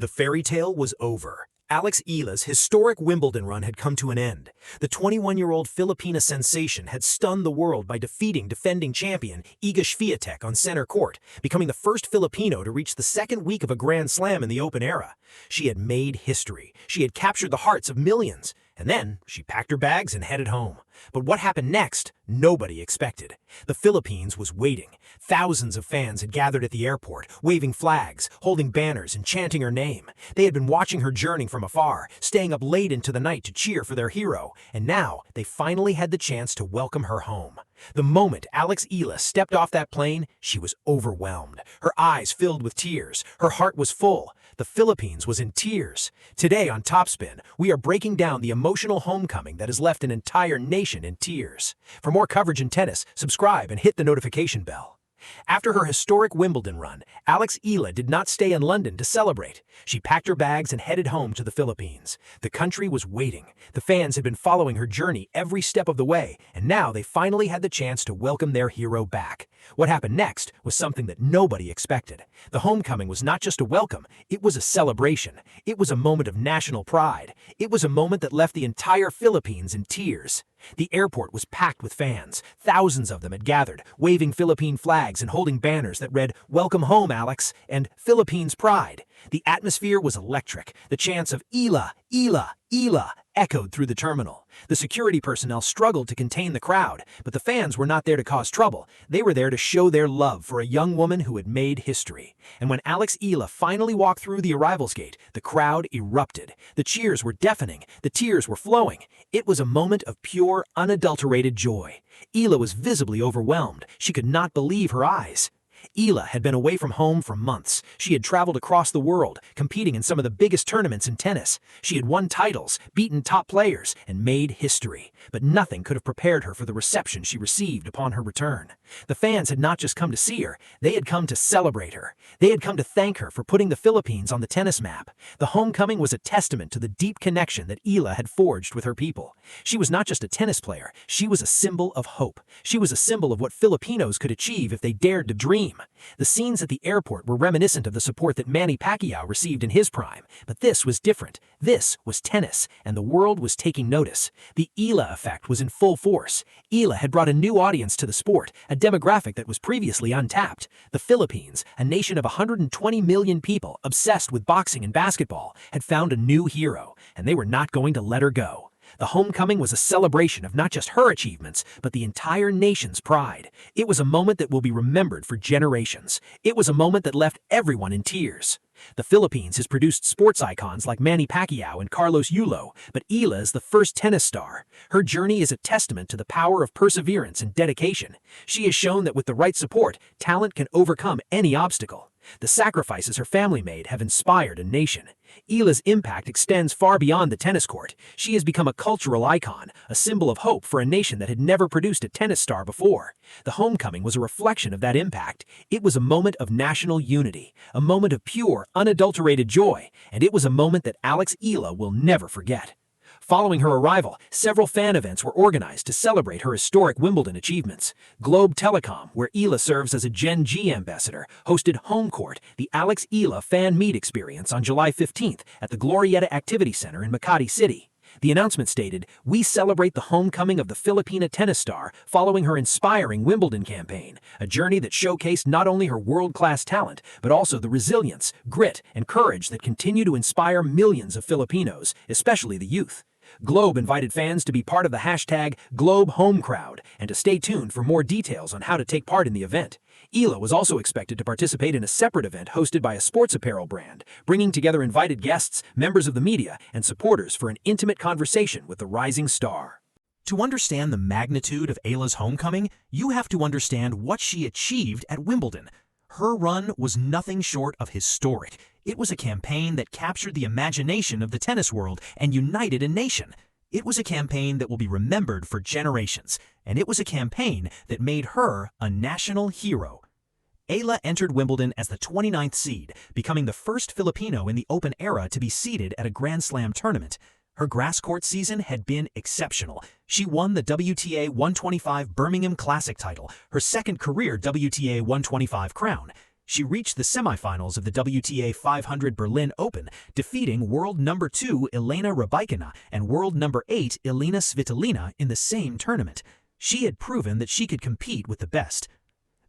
The fairy tale was over. Alex Eala's historic Wimbledon run had come to an end. The 21-year-old Filipina sensation had stunned the world by defeating defending champion Eala Effect on center court, becoming the first Filipino to reach the second week of a Grand Slam in the Open era. She had made history. She had captured the hearts of millions. And then she packed her bags and headed home. But what happened next, nobody expected. The Philippines was waiting. Thousands of fans had gathered at the airport, waving flags, holding banners, and chanting her name. They had been watching her journey from afar, staying up late into the night to cheer for their hero, and now they finally had the chance to welcome her home. The moment Alex Eala stepped off that plane, she was overwhelmed. Her eyes filled with tears. Her heart was full. The Philippines was in tears. Today on TopSpin, we are breaking down the emotional homecoming that has left an entire nation in tears. For more coverage in tennis, subscribe and hit the notification bell. After her historic Wimbledon run, Alex Eala did not stay in London to celebrate. She packed her bags and headed home to the Philippines. The country was waiting. The fans had been following her journey every step of the way, and now they finally had the chance to welcome their hero back. What happened next was something that nobody expected. The homecoming was not just a welcome, it was a celebration. It was a moment of national pride. It was a moment that left the entire Philippines in tears. The airport was packed with fans. Thousands of them had gathered, waving Philippine flags and holding banners that read, "Welcome home, Alex," and "Philippines Pride." The atmosphere was electric. The chants of "Eala, Eala, Eala" echoed through the terminal. The security personnel struggled to contain the crowd, but the fans were not there to cause trouble. They were there to show their love for a young woman who had made history. And when Alex Eala finally walked through the arrivals gate, the crowd erupted. The cheers were deafening. The tears were flowing. It was a moment of pure, unadulterated joy. Eala was visibly overwhelmed. She could not believe her eyes. Eala had been away from home for months. She had traveled across the world, competing in some of the biggest tournaments in tennis. She had won titles, beaten top players, and made history. But nothing could have prepared her for the reception she received upon her return. The fans had not just come to see her, they had come to celebrate her. They had come to thank her for putting the Philippines on the tennis map. The homecoming was a testament to the deep connection that Eala had forged with her people. She was not just a tennis player, she was a symbol of hope. She was a symbol of what Filipinos could achieve if they dared to dream. The scenes at the airport were reminiscent of the support that Manny Pacquiao received in his prime. But this was different. This was tennis, and the world was taking notice. The Eala Effect was in full force. Eala had brought a new audience to the sport, a demographic that was previously untapped. The Philippines, a nation of 120 million people obsessed with boxing and basketball, had found a new hero, and they were not going to let her go. The homecoming was a celebration of not just her achievements, but the entire nation's pride. It was a moment that will be remembered for generations. It was a moment that left everyone in tears. The Philippines has produced sports icons like Manny Pacquiao and Carlos Yulo, but Eala is the first tennis star. Her journey is a testament to the power of perseverance and dedication. She has shown that with the right support, talent can overcome any obstacle. The sacrifices her family made have inspired a nation. Eala's impact extends far beyond the tennis court. She has become a cultural icon, a symbol of hope for a nation that had never produced a tennis star before. The homecoming was a reflection of that impact. It was a moment of national unity, a moment of pure, unadulterated joy, and it was a moment that Alex Eala will never forget. Following her arrival, several fan events were organized to celebrate her historic Wimbledon achievements. Globe Telecom, where Eala serves as a Gen G ambassador, hosted Home Court, the Alex Eala Fan Meet experience on July 15th at the Glorieta Activity Center in Makati City. The announcement stated, "We celebrate the homecoming of the Filipina tennis star following her inspiring Wimbledon campaign, a journey that showcased not only her world-class talent, but also the resilience, grit, and courage that continue to inspire millions of Filipinos, especially the youth." Globe invited fans to be part of the hashtag #GlobeHomeCrowd and to stay tuned for more details on how to take part in the event. Eala was also expected to participate in a separate event hosted by a sports apparel brand, bringing together invited guests, members of the media, and supporters for an intimate conversation with the rising star. To understand the magnitude of Eala's homecoming, you have to understand what she achieved at Wimbledon. Her run was nothing short of historic. It was a campaign that captured the imagination of the tennis world and united a nation. It was a campaign that will be remembered for generations, and it was a campaign that made her a national hero. Eala entered Wimbledon as the 29th seed, becoming the first Filipino in the Open era to be seeded at a Grand Slam tournament. Her grass court season had been exceptional. She won the WTA 125 Birmingham Classic title, her second career WTA 125 crown. She reached the semifinals of the WTA 500 Berlin Open, defeating world number 2 Elena Rybakina and world number 8 Elina Svitolina in the same tournament. She had proven that she could compete with the best.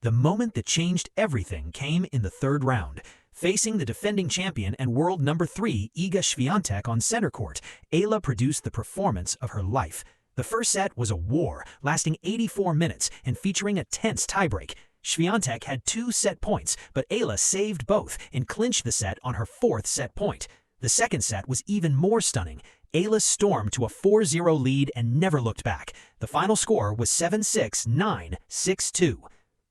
The moment that changed everything came in the third round. Facing the defending champion and world number 3 Iga Świątek on center court, Eala produced the performance of her life. The first set was a war, lasting 84 minutes and featuring a tense tiebreak. Świątek had 2 set points, but Eala saved both and clinched the set on her 4th set point. The second set was even more stunning. Eala stormed to a 4-0 lead and never looked back. The final score was 7-6, 9, 6-2.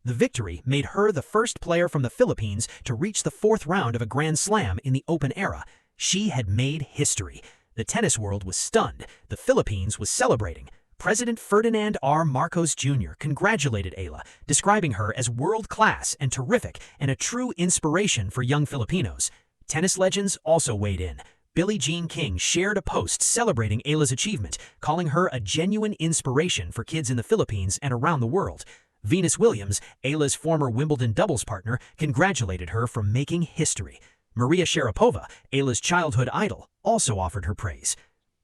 The victory made her the first player from the Philippines to reach the 4th round of a Grand Slam in the Open era. She had made history. The tennis world was stunned. The Philippines was celebrating. President Ferdinand R. Marcos Jr. congratulated Eala, describing her as world-class and terrific and a true inspiration for young Filipinos. Tennis legends also weighed in. Billie Jean King shared a post celebrating Eala's achievement, calling her a genuine inspiration for kids in the Philippines and around the world. Venus Williams, Eala's former Wimbledon doubles partner, congratulated her for making history. Maria Sharapova, Eala's childhood idol, also offered her praise.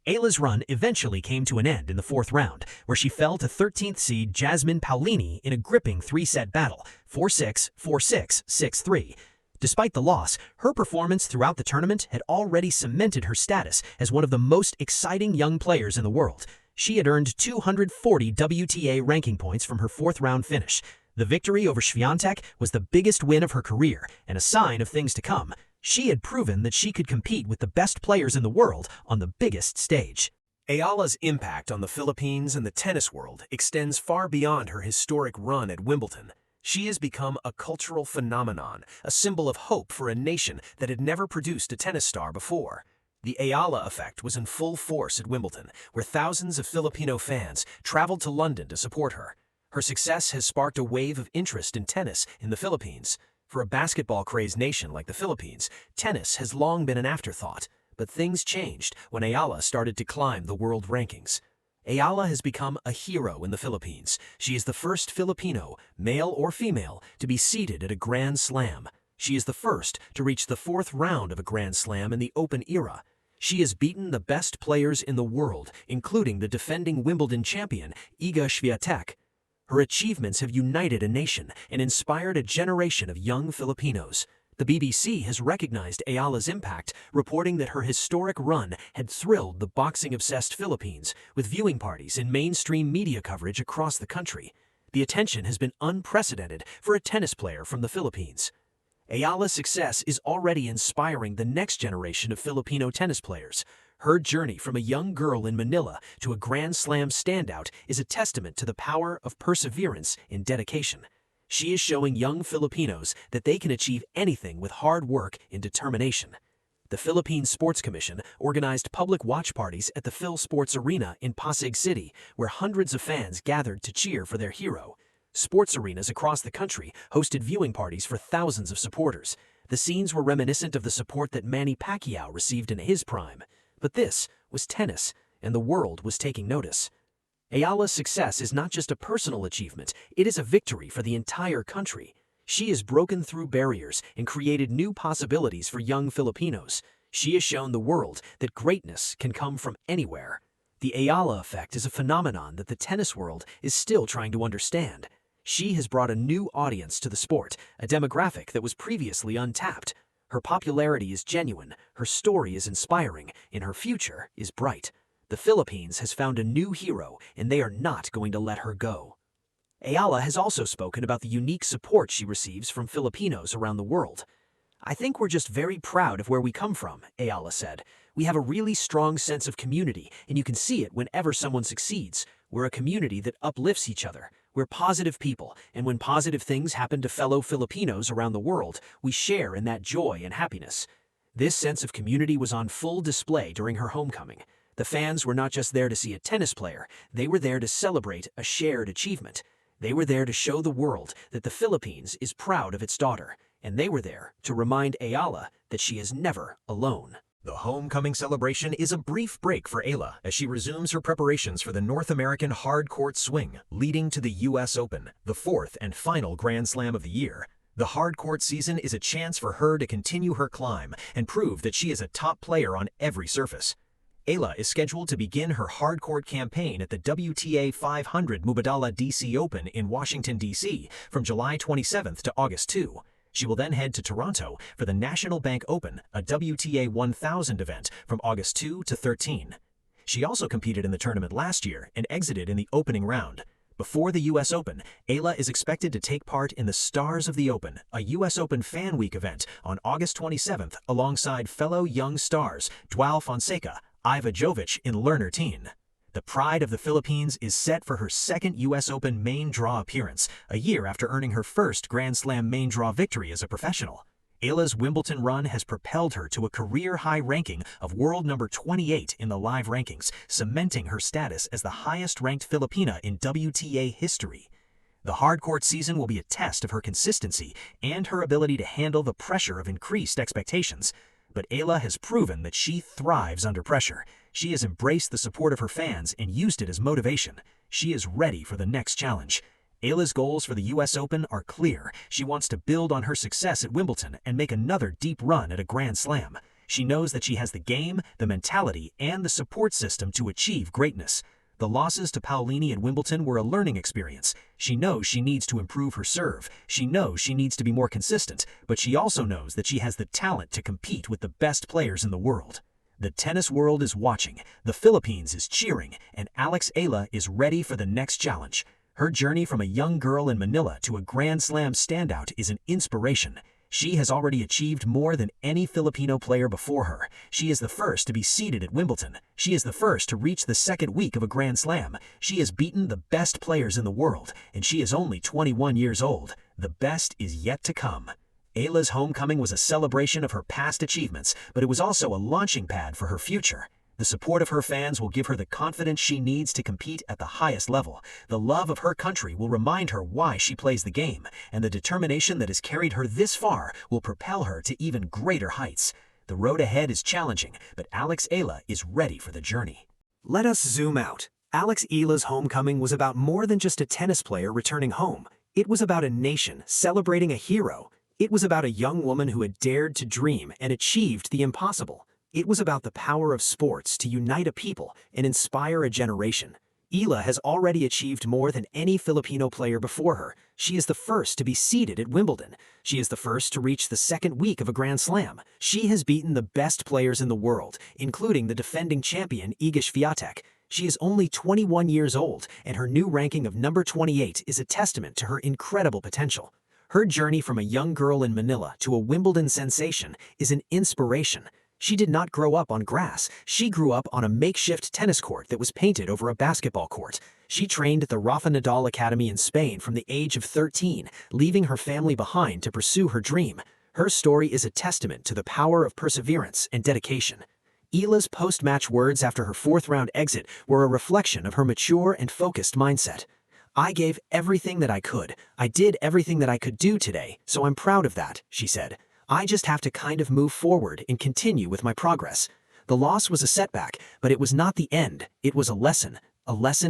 Eala's run eventually came to an end in the 4th round, where she fell to 13th seed Jasmine Paolini in a gripping 3-set battle, 4-6, 4-6, 6-3. Despite the loss, her performance throughout the tournament had already cemented her status as one of the most exciting young players in the world. She had earned 240 WTA ranking points from her 4th round finish. The victory over Świątek was the biggest win of her career and a sign of things to come. She had proven that she could compete with the best players in the world on the biggest stage. Eala's impact on the Philippines and the tennis world extends far beyond her historic run at Wimbledon. She has become a cultural phenomenon, a symbol of hope for a nation that had never produced a tennis star before. The Eala Effect was in full force at Wimbledon, where thousands of Filipino fans traveled to London to support her. Her success has sparked a wave of interest in tennis in the Philippines. For a basketball-crazed nation like the Philippines, tennis has long been an afterthought, but things changed when Eala started to climb the world rankings. Eala has become a hero in the Philippines. She is the first Filipino, male or female, to be seated at a Grand Slam. She is the first to reach the 4th round of a Grand Slam in the Open era. She has beaten the best players in the world, including the defending Wimbledon champion, Iga Świątek. Her achievements have united a nation and inspired a generation of young Filipinos. The BBC has recognized Eala's impact, reporting that her historic run had thrilled the boxing-obsessed Philippines, with viewing parties and mainstream media coverage across the country. The attention has been unprecedented for a tennis player from the Philippines. Eala's success is already inspiring the next generation of Filipino tennis players. Her journey from a young girl in Manila to a Grand Slam standout is a testament to the power of perseverance and dedication. She is showing young Filipinos that they can achieve anything with hard work and determination. The Philippine Sports Commission organized public watch parties at the Phil Sports Arena in Pasig City, where hundreds of fans gathered to cheer for their hero. Sports arenas across the country hosted viewing parties for thousands of supporters. The scenes were reminiscent of the support that Manny Pacquiao received in his prime. But this was tennis, and the world was taking notice. Eala's success is not just a personal achievement, it is a victory for the entire country. She has broken through barriers and created new possibilities for young Filipinos. She has shown the world that greatness can come from anywhere. The Eala Effect is a phenomenon that the tennis world is still trying to understand. She has brought a new audience to the sport, a demographic that was previously untapped. Her popularity is genuine, her story is inspiring, and her future is bright. The Philippines has found a new hero, and they are not going to let her go. Eala has also spoken about the unique support she receives from Filipinos around the world. "I think we're just very proud of where we come from," Eala said. "We have a really strong sense of community, and you can see it whenever someone succeeds. We're a community that uplifts each other. We're positive people, and when positive things happen to fellow Filipinos around the world, we share in that joy and happiness." This sense of community was on full display during her homecoming. The fans were not just there to see a tennis player, they were there to celebrate a shared achievement. They were there to show the world that the Philippines is proud of its daughter, and they were there to remind Eala that she is never alone. The homecoming celebration is a brief break for Eala as she resumes her preparations for the North American hard court swing leading to the U.S. Open, the 4th and final Grand Slam of the year. The hard court season is a chance for her to continue her climb and prove that she is a top player on every surface. Eala is scheduled to begin her hard court campaign at the WTA 500 Mubadala DC Open in Washington, D.C. from July 27th to August 2. She will then head to Toronto for the National Bank Open, a WTA 1000 event, from August 2 to 13. She also competed in the tournament last year and exited in the opening round. Before the U.S. Open, Eala is expected to take part in the Stars of the Open, a U.S. Open Fan Week event, on August 27th alongside fellow young stars Joao Fonseca, Iva Jovic, and Lerner Teen. The pride of the Philippines is set for her second U.S. Open main draw appearance, a year after earning her first Grand Slam main draw victory as a professional. Eala's Wimbledon run has propelled her to a career-high ranking of world number 28 in the live rankings, cementing her status as the highest-ranked Filipina in WTA history. The hard court season will be a test of her consistency and her ability to handle the pressure of increased expectations. But Eala has proven that she thrives under pressure. She has embraced the support of her fans and used it as motivation. She is ready for the next challenge. Eala's goals for the U.S. Open are clear. She wants to build on her success at Wimbledon and make another deep run at a Grand Slam. She knows that she has the game, the mentality, and the support system to achieve greatness. The losses to Paolini at Wimbledon were a learning experience. She knows she needs to improve her serve. She knows she needs to be more consistent, but she also knows that she has the talent to compete with the best players in the world. The tennis world is watching, the Philippines is cheering, and Alex Eala is ready for the next challenge. Her journey from a young girl in Manila to a Grand Slam standout is an inspiration. She has already achieved more than any Filipino player before her. She is the first to be seeded at Wimbledon. She is the first to reach the second week of a Grand Slam. She has beaten the best players in the world, and she is only 21 years old. The best is yet to come. Eala's homecoming was a celebration of her past achievements, but it was also a launching pad for her future. The support of her fans will give her the confidence she needs to compete at the highest level. The love of her country will remind her why she plays the game, and the determination that has carried her this far will propel her to even greater heights. The road ahead is challenging, but Alex Eala is ready for the journey. Let us zoom out. Alex Eala's homecoming was about more than just a tennis player returning home. It was about a nation celebrating a hero. It was about a young woman who had dared to dream and achieved the impossible. It was about the power of sports to unite a people and inspire a generation. Eala has already achieved more than any Filipino player before her. She is the first to be seeded at Wimbledon. She is the first to reach the second week of a Grand Slam. She has beaten the best players in the world, including the defending champion Iga Świątek. She is only 21 years old, and her new ranking of number 28 is a testament to her incredible potential. Her journey from a young girl in Manila to a Wimbledon sensation is an inspiration. She did not grow up on grass. She grew up on a makeshift tennis court that was painted over a basketball court. She trained at the Rafa Nadal Academy in Spain from the age of 13, leaving her family behind to pursue her dream. Her story is a testament to the power of perseverance and dedication. Eala's post-match words after her fourth-round exit were a reflection of her mature and focused mindset. "I gave everything that I could. I did everything that I could do today, so I'm proud of that," she said. "I just have to kind of move forward and continue with my progress." The loss was a setback, but it was not the end. It was a lesson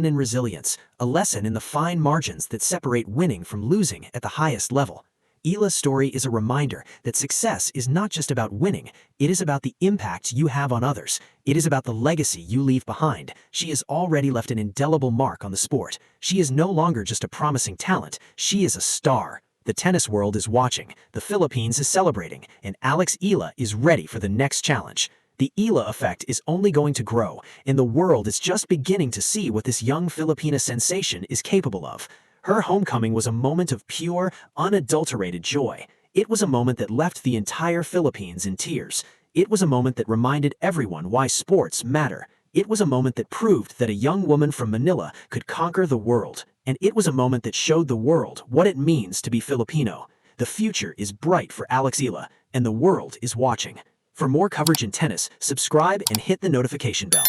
in resilience, a lesson in the fine margins that separate winning from losing at the highest level. Eala's story is a reminder that success is not just about winning, it is about the impact you have on others. It is about the legacy you leave behind. She has already left an indelible mark on the sport. She is no longer just a promising talent, she is a star. The tennis world is watching, the Philippines is celebrating, and Alex Eala is ready for the next challenge. The Eala effect is only going to grow, and the world is just beginning to see what this young Filipina sensation is capable of. Her homecoming was a moment of pure, unadulterated joy. It was a moment that left the entire Philippines in tears. It was a moment that reminded everyone why sports matter. It was a moment that proved that a young woman from Manila could conquer the world. And it was a moment that showed the world what it means to be Filipino. The future is bright for Alex Eala, and the world is watching. For more coverage in tennis, subscribe and hit the notification bell.